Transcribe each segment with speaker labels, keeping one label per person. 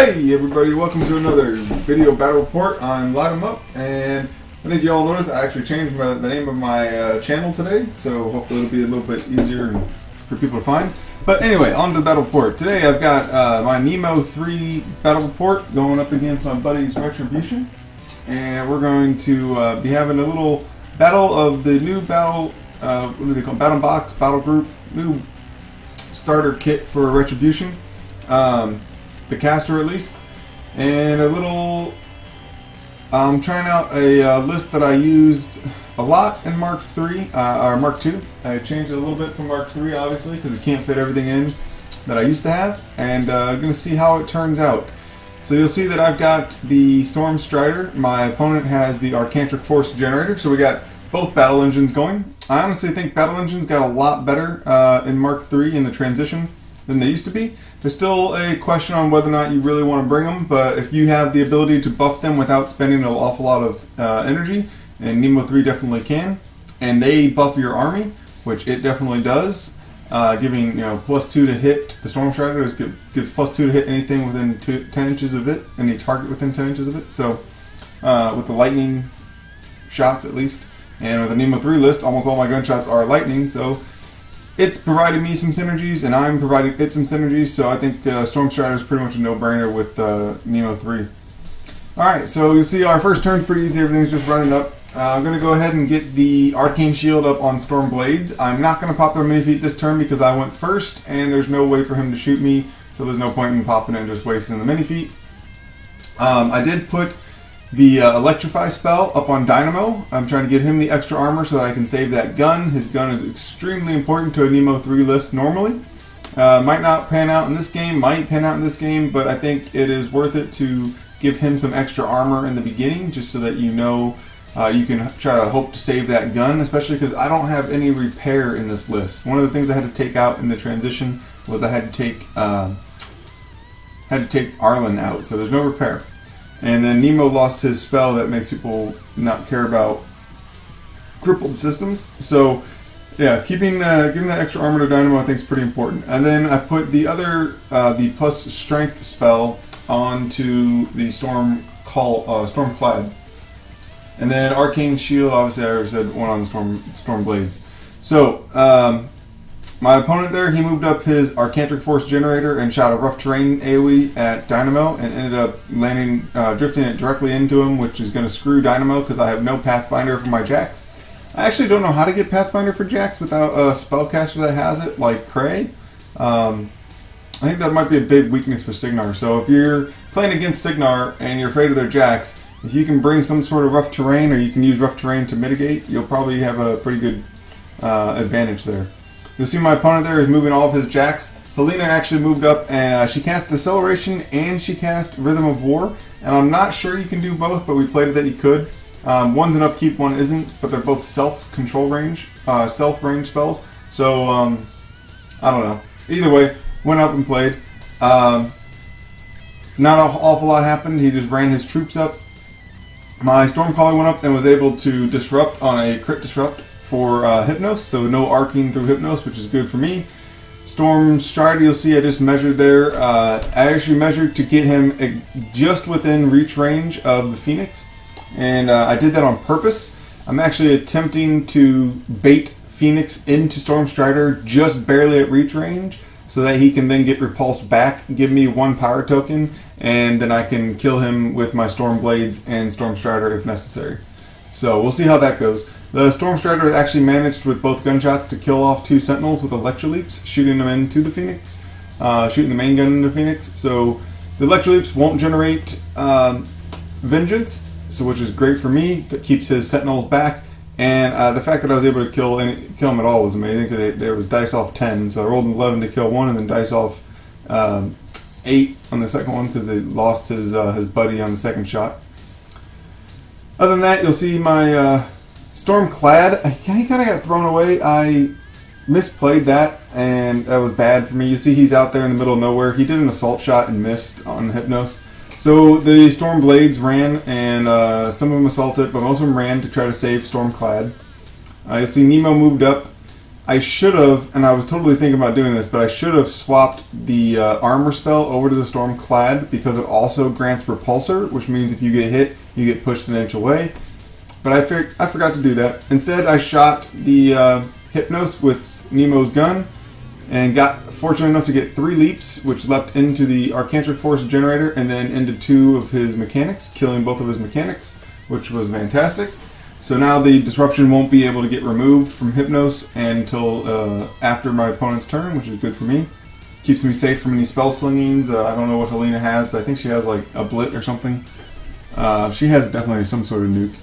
Speaker 1: Hey everybody, welcome to another video battle report on Lightem'up, and I think you all noticed I actually changed the name of my channel today, so hopefully it'll be a little bit easier for people to find. But anyway, on to the battle report. Today I've got my Nemo 3 battle report going up against my buddy's Retribution, and we're going to be having a little battle of the new battle, what do they call it? Battle box, battle group, new starter kit for Retribution. The caster at least, and a little I'm trying out a list that I used a lot in Mark 3 or Mark 2. I changed it a little bit from Mark 3 obviously because it can't fit everything in that I used to have, and I'm going to see how it turns out. So you'll see that I've got the Storm Strider. My opponent has the Arcantrik Force Generator, so we got both battle engines going. I honestly think battle engines got a lot better in Mark 3 in the transition than they used to be. There's still a question on whether or not you really want to bring them, but if you have the ability to buff them without spending an awful lot of energy, and Nemo 3 definitely can, and they buff your army, which it definitely does, giving +2 to hit. The Storm Strider gives +2 to hit anything within 10 inches of it, any target within 10 inches of it. So with the lightning shots at least, and with the Nemo 3 list, almost all my gunshots are lightning, so it's providing me some synergies, and I'm providing it some synergies, so I think Storm Strider is pretty much a no-brainer with Nemo 3. Alright, so you see our first turn's pretty easy, everything's just running up. I'm going to go ahead and get the Arcane Shield up on Stormblades. I'm not going to pop their mini-feet this turn because I went first, and there's no way for him to shoot me, so there's no point in popping it and just wasting the mini-feet. I did put the Electrify spell up on Dynamo. I'm trying to get him the extra armor so that I can save that gun. His gun is extremely important to a Nemo 3 list normally. Might not pan out in this game, might pan out in this game, but I think it is worth it to give him some extra armor in the beginning just so that you know you can try to hope to save that gun, especially because I don't have any repair in this list. One of the things I had to take out in the transition was I had to take Arlen out, so there's no repair. And then Nemo lost his spell that makes people not care about crippled systems. So, yeah, giving that extra armor to Dynamo I think is pretty important. And then I put the other, the plus strength spell onto the Stormclad. And then Arcane Shield, obviously I already said one on the Stormblades. So, my opponent there, he moved up his Arcantrik Force Generator and shot a Rough Terrain AoE at Dynamo and ended up landing, drifting it directly into him, which is going to screw Dynamo because I have no Pathfinder for my Jax. I actually don't know how to get Pathfinder for Jax without a spellcaster that has it, like Cray. I think that might be a big weakness for CYGNAR. So if you're playing against CYGNAR and you're afraid of their Jax, if you can bring some sort of Rough Terrain, or you can use Rough Terrain to mitigate, you'll probably have a pretty good advantage there. You'll see my opponent there is moving all of his Jax. Helynna actually moved up, and she cast Deceleration and she cast Rhythm of War. And I'm not sure you can do both, but we played it that you could. One's an upkeep, one isn't, but they're both self-control range, self-range spells. So, I don't know. Either way, went up and played. Not an awful lot happened. He just ran his troops up. My Stormcaller went up and was able to disrupt on a crit disrupt for Hypnos, so no arcing through Hypnos, which is good for me. Storm Strider, you'll see I just measured there. I actually measured to get him just within reach range of the Phoenix, and I did that on purpose. I'm actually attempting to bait Phoenix into Storm Strider just barely at reach range, so that he can then get repulsed back, give me 1 power token, and then I can kill him with my Stormblades and Storm Strider if necessary. So we'll see how that goes. The Storm Strider actually managed with both gunshots to kill off 2 Sentinels with Electroleaps, shooting them into the Phoenix, shooting the main gun into the Phoenix. So the Electroleaps won't generate Vengeance, so which is great for me. That keeps his Sentinels back, and the fact that I was able to kill him at all was amazing because there was dice off 10, so I rolled an 11 to kill one, and then dice off 8 on the second one because they lost his buddy on the second shot. Other than that, you'll see my Stormclad, he kind of got thrown away. I misplayed that, and that was bad for me. You see he's out there in the middle of nowhere. He did an assault shot and missed on Hypnos. So the Stormblades ran, and some of them assaulted, but most of them ran to try to save Stormclad. You'll see Nemo moved up. I should have, and I was totally thinking about doing this, but I should have swapped the armor spell over to the Stormclad because it also grants repulsor, which means if you get hit, you get pushed an inch away. But I forgot to do that. Instead, I shot the Hypnos with Nemo's gun and got fortunate enough to get 3 leaps, which leapt into the Arcantrik force generator and then into 2 of his mechanics, killing both of his mechanics, which was fantastic. So now the disruption won't be able to get removed from Hypnos until after my opponent's turn, which is good for me. Keeps me safe from any spell slingings. I don't know what Helynna has, but I think she has like a Blit or something. She has definitely some sort of nuke.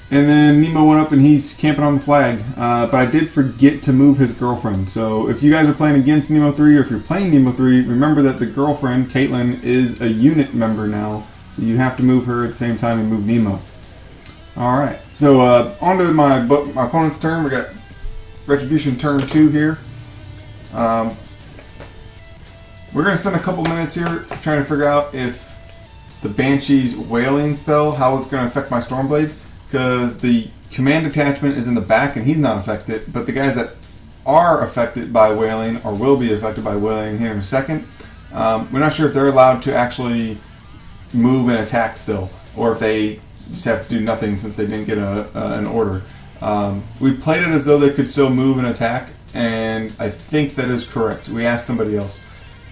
Speaker 1: And then Nemo went up and he's camping on the flag. But I did forget to move his girlfriend. So if you guys are playing against Nemo 3 or if you're playing Nemo 3, remember that the girlfriend, Caitlin, is a unit member now. So you have to move her at the same time you move Nemo. Alright, so on to my opponent's turn. We got Retribution turn 2 here. We're going to spend a couple minutes here trying to figure out if the Banshee's Wailing spell, how it's going to affect my Stormblades, because the command attachment is in the back and he's not affected, but the guys that are affected by Wailing or will be affected by Wailing here in a second, we're not sure if they're allowed to actually move and attack still, or if they just have to do nothing since they didn't get an order. We played it as though they could still move and attack, and I think that is correct. We asked somebody else.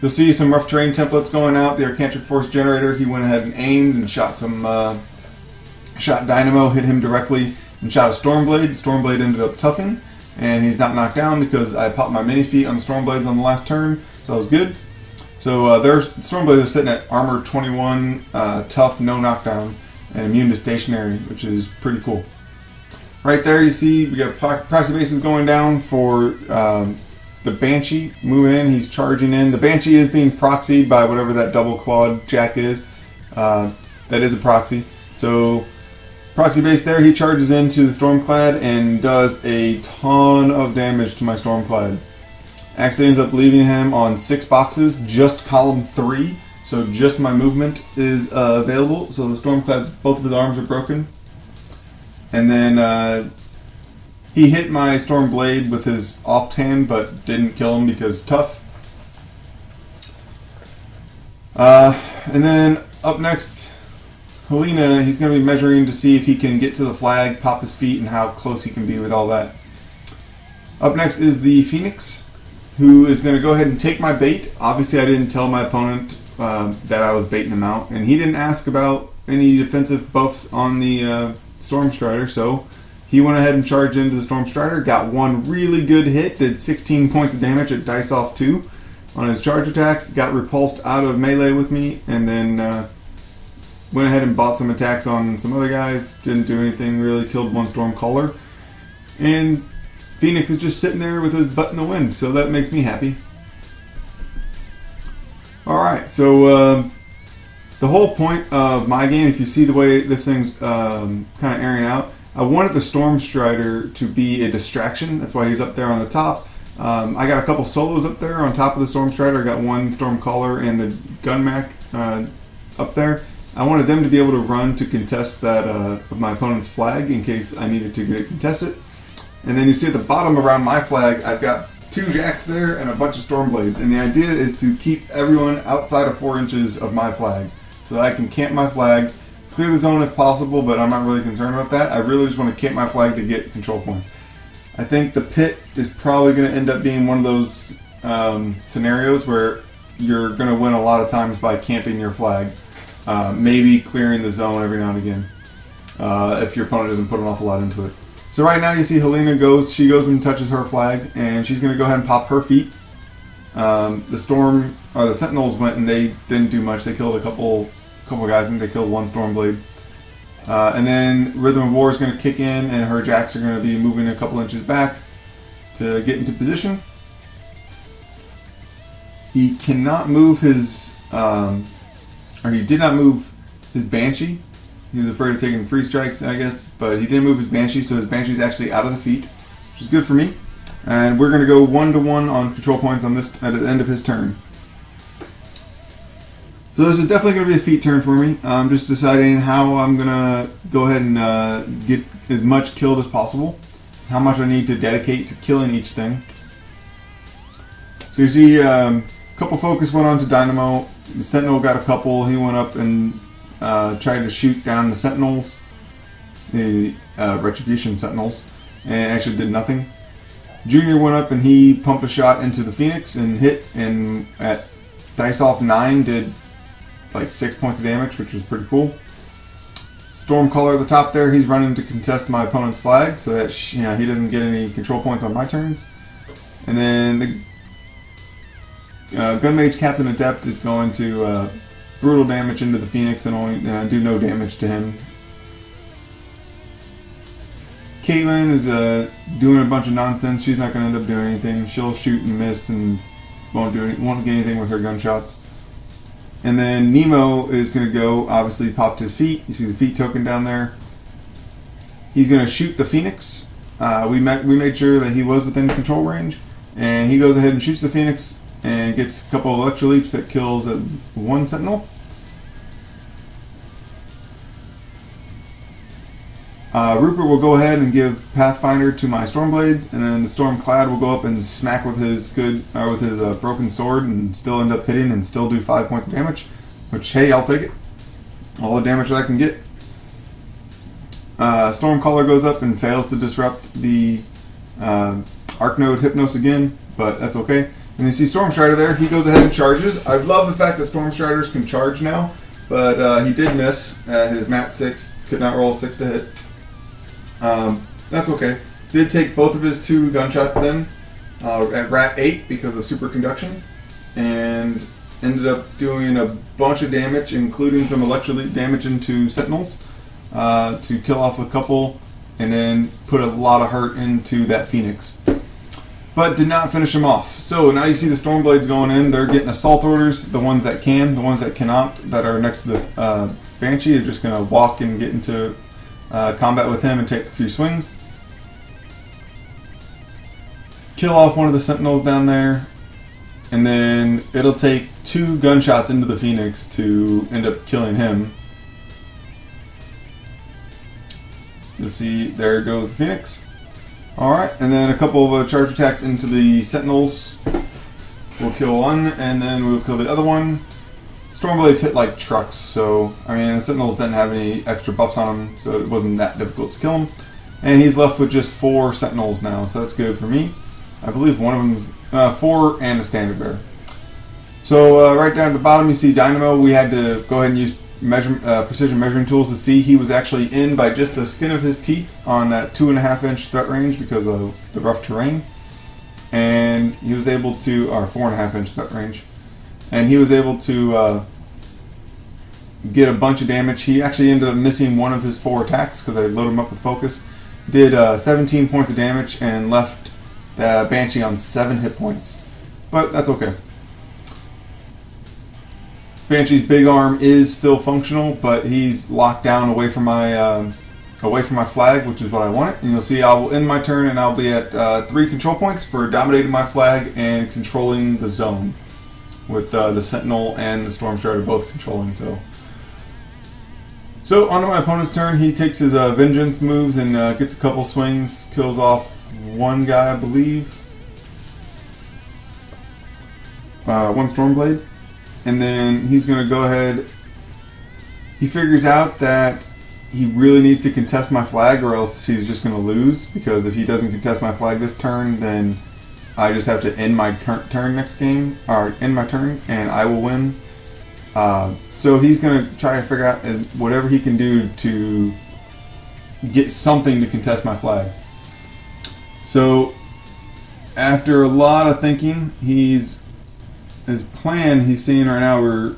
Speaker 1: You'll see some rough terrain templates going out. The Arcantrik force generator, he went ahead and aimed and shot some shot Dynamo, hit him directly, and shot a Stormblade. Stormblade ended up toughing, and he's not knocked down because I popped my mini feet on the Stormblades on the last turn, so that was good. So their Stormblades are sitting at armor 21, tough, no knockdown, and immune to stationary, which is pretty cool. Right there you see we got proxy bases going down for the Banshee moving in. He's charging in. The Banshee is being proxied by whatever that double clawed jack is. That is a proxy. So proxy base there, he charges into the Stormclad and does a ton of damage to my Stormclad. Actually ends up leaving him on 6 boxes, just column 3. So just my movement is available. So the Stormclad's, both of his arms are broken. And then he hit my Stormblade with his offhand, but didn't kill him because tough. And then up next, Helynna, he's going to be measuring to see if he can get to the flag, pop his feet, and how close he can be with all that. Up next is the Phoenix, who is going to go ahead and take my bait. Obviously I didn't tell my opponent that I was baiting him out, and he didn't ask about any defensive buffs on the Stormstrider, so he went ahead and charged into the Stormstrider, got one really good hit, did 16 points of damage at dice off 2 on his charge attack, got repulsed out of melee with me, and then went ahead and bought some attacks on some other guys, didn't do anything really, killed one Stormcaller, and Phoenix is just sitting there with his butt in the wind, so that makes me happy. Alright, so the whole point of my game, if you see the way this thing's kind of airing out, I wanted the Stormstrider to be a distraction. That's why he's up there on the top. I got a couple solos up there on top of the Stormstrider. I got one Stormcaller and the Gunmac up there. I wanted them to be able to run to contest that of my opponent's flag in case I needed to get it contested. And then you see at the bottom around my flag, I've got 2 jacks there and a bunch of Stormblades. And the idea is to keep everyone outside of 4 inches of my flag so that I can camp my flag, clear the zone if possible, but I'm not really concerned about that. I really just want to camp my flag to get control points. I think the pit is probably going to end up being one of those scenarios where you're going to win a lot of times by camping your flag. Maybe clearing the zone every now and again if your opponent doesn't put an awful lot into it. So right now you see Helynna she goes and touches her flag, and she's going to go ahead and pop her feet. The Sentinels went and they didn't do much. They killed a couple guys. I think they killed one Stormblade. And then Rhythm of War is going to kick in, and her jacks are going to be moving a couple inches back to get into position. He cannot move his, or he did not move his Banshee. He was afraid of taking 3 strikes, I guess, but he didn't move his Banshee, so his Banshee's actually out of the feet, which is good for me. And we're going to go 1-to-1 on control points on this at the end of his turn. So this is definitely going to be a feat turn for me. I'm just deciding how I'm going to go ahead and get as much killed as possible. how much I need to dedicate to killing each thing. So you see a couple focus went on to Dynamo. The Sentinel got a couple. He went up and tried to shoot down the Sentinels, the Retribution Sentinels, and actually did nothing. Junior went up and he pumped a shot into the Phoenix and hit, and at dice off 9 did like 6 points of damage, which was pretty cool. Stormcaller at the top there, he's running to contest my opponent's flag so that he doesn't get any control points on my turns. And then the Gun Mage Captain Adept is going to brutal damage into the Phoenix and only do no damage to him. Caitlyn is doing a bunch of nonsense. She's not going to end up doing anything. She'll shoot and miss and won't get anything with her gunshots. And then Nemo is going to go, obviously popped his feet. You see the feet token down there. He's going to shoot the Phoenix. We made sure that he was within control range. And he goes ahead and shoots the Phoenix and gets a couple of Electro Leaps that kills one Sentinel. Rhupert will go ahead and give Pathfinder to my Stormblades, and then the Stormclad will go up and smack with his broken sword and still end up hitting and still do 5 points of damage. Which, hey, I'll take it. All the damage that I can get. Stormcaller goes up and fails to disrupt the Arc Node Hypnos again, but that's okay. And you see Stormstrider there. He goes ahead and charges. I love the fact that Stormstriders can charge now, but he did miss. His Mat 6 could not roll 6 to hit. That's okay. Did take both of his 2 gunshots then at Rat 8 because of superconduction, and ended up doing a bunch of damage, including some electrolyte damage into Sentinels to kill off a couple, and then put a lot of hurt into that Phoenix. But did not finish him off. So now you see the Stormblades going in. They're getting assault orders. The ones that can, the ones that cannot, that are next to the Banshee, are just going to walk and get into combat with him and take a few swings. Kill off one of the Sentinels down there, and then it'll take 2 gunshots into the Phoenix to end up killing him. You'll see, there goes the Phoenix. Alright, and then a couple of charge attacks into the Sentinels. We'll kill one, and then we'll kill the other one. Stormblades hit like trucks, so, I mean, the Sentinels didn't have any extra buffs on them, so it wasn't that difficult to kill him. And he's left with just 4 Sentinels now, so that's good for me. I believe one of them's 4 and a standard bearer. So, right down at the bottom you see Dynamo. We had to go ahead and use precision measuring tools to see he was actually in by just the skin of his teeth on that 2.5-inch threat range because of the rough terrain. And he was able to, or 4.5-inch threat range. And he was able to get a bunch of damage. He actually ended up missing one of his 4 attacks because I loaded him up with focus. Did 17 points of damage and left the Banshee on 7 hit points. But that's okay. Banshee's big arm is still functional, but he's locked down away from my flag, which is what I wanted. And you'll see I will end my turn and I'll be at 3 control points for dominating my flag and controlling the zone, with the Sentinel and the Stormstrider both controlling. So onto my opponent's turn. He takes his Vengeance moves and gets a couple swings, kills off one guy, I believe. One Stormblade. And then he's going to go ahead. He figures out that he really needs to contest my flag or else he's just going to lose. Because if he doesn't contest my flag this turn, then I just have to end my turn next game. Or end my turn and I will win. So he's going to try to figure out whatever he can do to get something to contest my flag. So after a lot of thinking, his plan, he's seeing right now, we're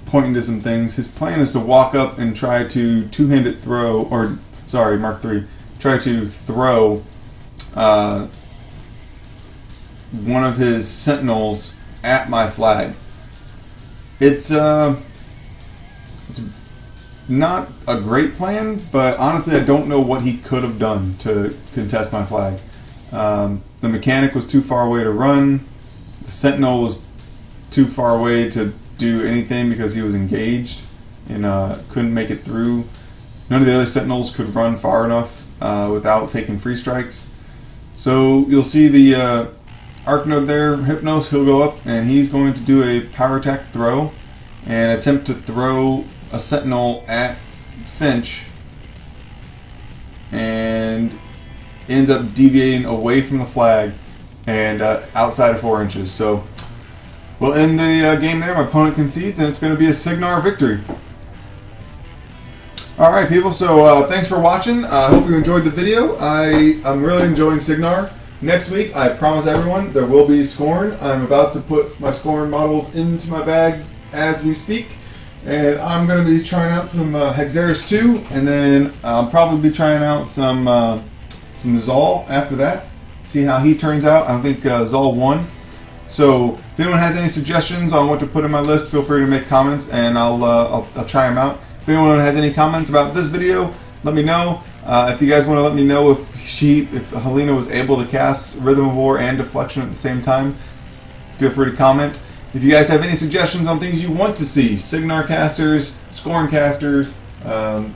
Speaker 1: pointing to some things. His plan is to walk up and try to two-handed throw, or sorry, Mark III, try to throw one of his Sentinels at my flag. It's not a great plan, but honestly I don't know what he could have done to contest my flag. The Mechanic was too far away to run. The Sentinel was too far away to do anything because he was engaged and couldn't make it through. None of the other Sentinels could run far enough without taking free strikes. So you'll see the Arc Node there, Hypnos, he'll go up and he's going to do a power attack throw and attempt to throw a Sentinel at Finch, and ends up deviating away from the flag and outside of 4 inches. So we'll end the game there. My opponent concedes, and it's going to be a CYGNAR victory. Alright people, so thanks for watching. I hope you enjoyed the video. I'm really enjoying CYGNAR. Next week, I promise everyone, there will be Scorn. I'm about to put my Scorn models into my bags as we speak. And I'm going to be trying out some Hexeris 2, and then I'll probably be trying out some Zal after that. See how he turns out. I think Zal won. So if anyone has any suggestions on what to put in my list, feel free to make comments, and I'll try them out. If anyone has any comments about this video, let me know. If you guys want to let me know if Helynna was able to cast Rhythm of War and Deflection at the same time, feel free to comment. If you guys have any suggestions on things you want to see, CYGNAR casters, Scorn casters, I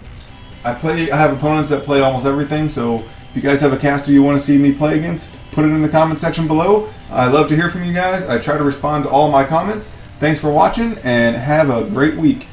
Speaker 1: have opponents that play almost everything, so if you guys have a caster you want to see me play against, put it in the comment section below. I love to hear from you guys. I try to respond to all my comments. Thanks for watching, and have a great week.